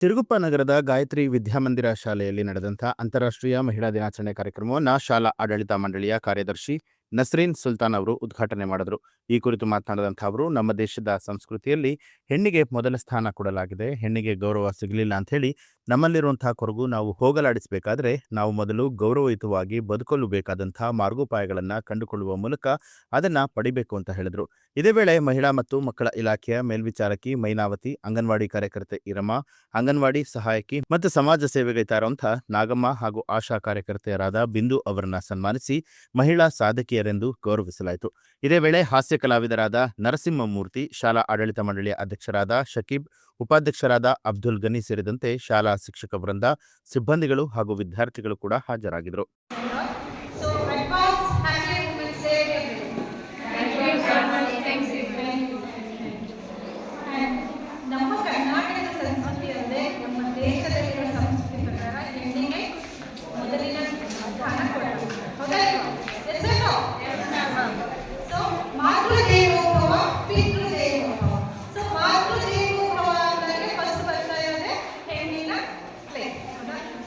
ತಿರುಗುಪ್ಪ ನಗರದ ಗಾಯತ್ರಿ ವಿದ್ಯಾಮಂದಿರ ಶಾಲೆಯಲ್ಲಿ ನಡೆದಂಥ ಅಂತಾರಾಷ್ಟ್ರೀಯ ಮಹಿಳಾ ದಿನಾಚರಣೆ ಕಾರ್ಯಕ್ರಮವನ್ನು ಶಾಲಾ ಆಡಳಿತ ಮಂಡಳಿಯ ಕಾರ್ಯದರ್ಶಿ ನಸ್ರೀನ್ ಸುಲ್ತಾನ್ ಅವರು ಉದ್ಘಾಟನೆ ಮಾಡಿದರು. ಈ ಕುರಿತು ಮಾತನಾಡಿದಂಥ ಅವರು, ನಮ್ಮ ದೇಶದ ಸಂಸ್ಕೃತಿಯಲ್ಲಿ ಹೆಣ್ಣಿಗೆ ಮೊದಲ ಸ್ಥಾನ ಕೊಡಲಾಗಿದೆ. ಹೆಣ್ಣಿಗೆ ಗೌರವ ಸಿಗಲಿಲ್ಲ ಅಂತ ಹೇಳಿ ನಮ್ಮಲ್ಲಿರುವಂತಹ ಕೊರಗು ನಾವು ಹೋಗಲಾಡಿಸಬೇಕಾದ್ರೆ ನಾವು ಮೊದಲು ಗೌರವಯುತವಾಗಿ ಬದುಕಲು ಬೇಕಾದಂತಹ ಮಾರ್ಗೋಪಾಯಗಳನ್ನು ಕಂಡುಕೊಳ್ಳುವ ಮೂಲಕ ಅದನ್ನ ಪಡಿಬೇಕು ಅಂತ ಹೇಳಿದ್ರು. ಇದೇ ವೇಳೆ ಮಹಿಳಾ ಮತ್ತು ಮಕ್ಕಳ ಇಲಾಖೆಯ ಮೇಲ್ವಿಚಾರಕಿ ಮೈನಾವತಿ, ಅಂಗನವಾಡಿ ಕಾರ್ಯಕರ್ತೆ ಇರಮ್ಮ, ಅಂಗನವಾಡಿ ಸಹಾಯಕಿ ಮತ್ತು ಸಮಾಜ ಸೇವೆಗೈತಾ ಇರುವಂತಹ ನಾಗಮ್ಮ ಹಾಗೂ ಆಶಾ ಕಾರ್ಯಕರ್ತೆಯರಾದ ಬಿಂದು ಅವರನ್ನ ಸನ್ಮಾನಿಸಿ ಮಹಿಳಾ ಸಾಧಕಿಯರೆಂದು ಗೌರವಿಸಲಾಯಿತು. ಇದೇ ವೇಳೆ ಹಾಸ್ಯ ಕಲಾವಿದರಾದ ನರಸಿಂಹಮೂರ್ತಿ, ಶಾಲಾ ಆಡಳಿತ ಮಂಡಳಿಯ ಅಧ್ಯಕ್ಷರಾದ ಶಕೀಬ್, ಉಪಾಧ್ಯಕ್ಷರಾದ ಅಬ್ದುಲ್ ಗನಿ ಸೇರಿದಂತೆ ಶಾಲಾ ಶಿಕ್ಷಕ ವೃಂದ, ಸಿಬ್ಬಂದಿಗಳು ಹಾಗೂ ವಿದ್ಯಾರ್ಥಿಗಳು ಕೂಡ ಹಾಜರಾಗಿದ್ದರು. ನಮ್ಮ ಕರ್ನಾಟಕದ ಸಂಸ್ಕೃತಿಯಲ್ಲೇ ನಮ್ಮ ದೇಶದಲ್ಲಿರುವ ಸಂಸ್ಕೃತಿ ಪ್ರಕಾರ ಹೆಣ್ಣಿಗೆ ಮೊದಲಿನ ಸ್ಥಾನ ಕೊಡಬೇಕು. ಸೊ ಮಾತೃದೇವೋಭವ, ಪಿತೃದೇವೋಭವ. ಸೊ ಮಾತೃದೇವೋಭವ ಅಂದರೆ ಫಸ್ಟ್ ಬರ್ತಾ ಇರೋದೇ ಹೆಣ್ಣಿನ ಪ್ಲೇಸ್.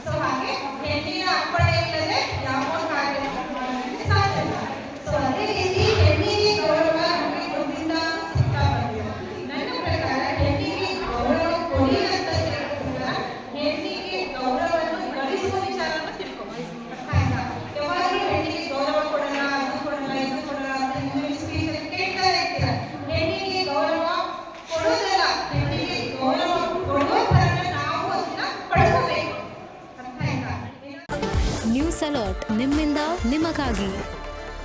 ಸೊ ಹಾಗೆ ಹೆಣ್ಣಿನ ಅಪ್ಪಣೆ ಇಲ್ಲದೆ ಯಾವ ಕಾರ್ಯ ಮಾಡೋದಕ್ಕೆ ಸಾಧ್ಯ ಇಲ್ಲ. ಸೊ ಅದೇ ರೀತಿ ಹೆಣ್ಣಿಗೆ ಗೌರವ ನಮಗೆ ಮುಂದಿಂದ ಸಿಗ್ತಾ ಬಂದಿದೆ. ನನ್ನ ಪ್ರಕಾರ ಹೆಣ್ಣಿಗೆ ಗೌರವ ಕೊಡಿ ಅಂತ ಹೇಳ್ತಿಲ್ಲ, ಹೆಣ್ಣಿಗೆ ಗೌರವವನ್ನು ಗಳಿಸುವ ವಿಚಾರವನ್ನು ತಿಳ್ಕೊಬೇಕು. ಯಾವಾಗಲೂ ಹೆಣ್ಣಿಗೆ ಗೌರವ ಕೊಡಲ್ಲ, ಅದು ಕೊಡಲ್ಲ, ಇದು ಕೊಡಲ್ಲ ಅಂತ ನೀವು ಸ್ಪೀಚಲ್ಲಿ ಕೇಳ್ತಾ ಇರ್ತೀರ. ಹೆಣ್ಣಿಗೆ ಗೌರವ ಕೊಡೋದಲ್ಲ, ಹೆಣ್ಣಿಗೆ ಗೌರವ ಕೊಡೋ ಥರ ನಾವು ಅದನ್ನ ಪಡ್ಕೋಬೇಕು. ಅರ್ಥ ಆಯ್ತಾ? ನ್ಯೂಸ್ ಅಲರ್ಟ್ ನಿಮ್ಮಿಂದ ನಿಮಗಾಗಿ.